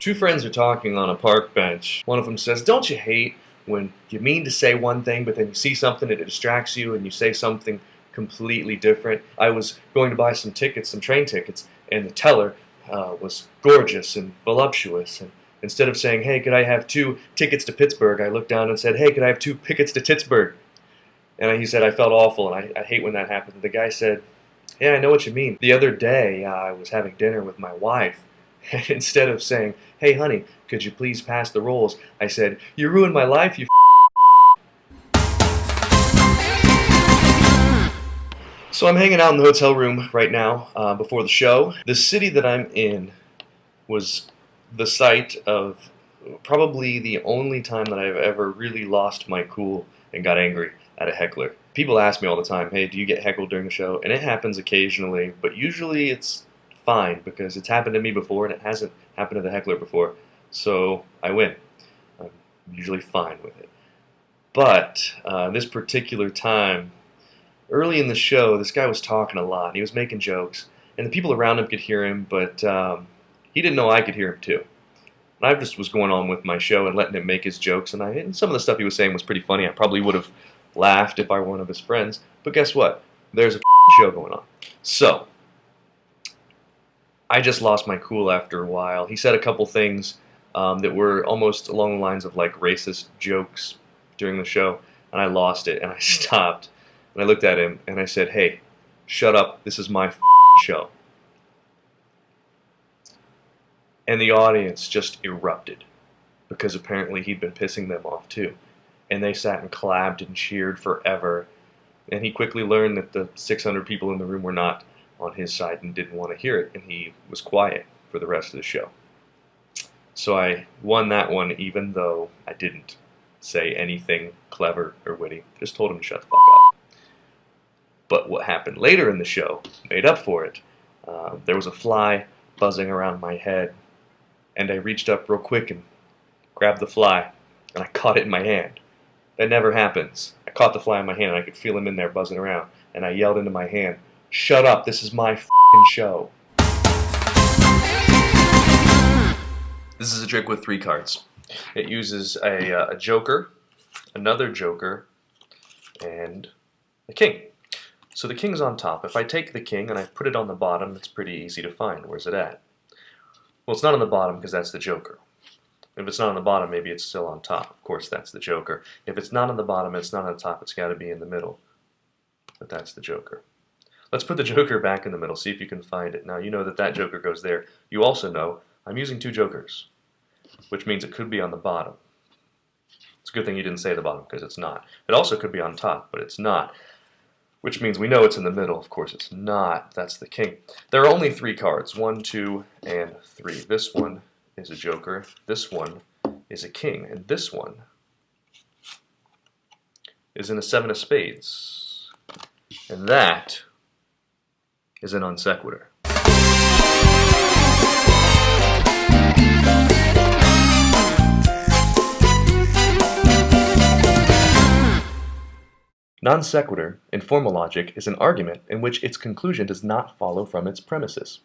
Two friends are talking on a park bench. One of them says, "Don't you hate when you mean to say one thing, but then you see something and it distracts you and you say something completely different?" I was going to buy some tickets, some train tickets, and the teller was gorgeous and voluptuous. And instead of saying, "Hey, could I have 2 tickets to Pittsburgh?" I looked down and said, "Hey, could I have 2 tickets to Pittsburgh?" And he said, "I felt awful, and I hate when that happens." And the guy said, "Yeah, I know what you mean. The other day, I was having dinner with my wife, and instead of saying, 'Hey, honey, could you please pass the rolls?' I said, 'You ruined my life, you So I'm hanging out in the hotel room right now before the show. The city that I'm in was the site of probably the only time that I've ever really lost my cool and got angry at a heckler. People ask me all the time, "Hey, do you get heckled during the show?" And it happens occasionally, but usually it's fine because it's happened to me before and it hasn't happened to the heckler before. So I win. I'm usually fine with it. But this particular time, early in the show, this guy was talking a lot. And he was making jokes, and the people around him could hear him, but he didn't know I could hear him too. And I just was going on with my show and letting him make his jokes, and some of the stuff he was saying was pretty funny. I probably would have laughed if I were one of his friends, but guess what? There's a show going on. So I just lost my cool after a while. He said a couple things that were almost along the lines of like racist jokes during the show, and I lost it, and I stopped, and I looked at him, and I said, "Hey, shut up, this is my show." And the audience just erupted, because apparently he'd been pissing them off too. And they sat and clapped and cheered forever, and he quickly learned that the 600 people in the room were not on his side and didn't want to hear it, and he was quiet for the rest of the show. So I won that one, even though I didn't say anything clever or witty. Just told him to shut the fuck up. But what happened later in the show made up for it. There was a fly buzzing around my head, and I reached up real quick and grabbed the fly, and I caught it in my hand. That never happens. I caught the fly in my hand, and I could feel him in there buzzing around, and I yelled into my hand, "Shut up, this is my show." This is a trick with 3 cards. It uses a joker, another joker, and a king. So the king's on top. If I take the king and I put it on the bottom, it's pretty easy to find. Where's it at? Well, it's not on the bottom because that's the joker. If it's not on the bottom, maybe it's still on top. Of course, that's the joker. If it's not on the bottom, it's not on top, it's got to be in the middle. But that's the joker. Let's put the joker back in the middle, see if you can find it. Now, you know that that joker goes there. You also know I'm using 2 jokers, which means it could be on the bottom. It's a good thing you didn't say the bottom, because it's not. It also could be on top, but it's not. Which means we know it's in the middle. Of course, it's not. That's the king. There are only 3 cards. 1, 2, and 3. This one is a joker. This one is a king. And this one is in a 7 of spades. And that is a non sequitur. Non sequitur, in formal logic, is an argument in which its conclusion does not follow from its premises.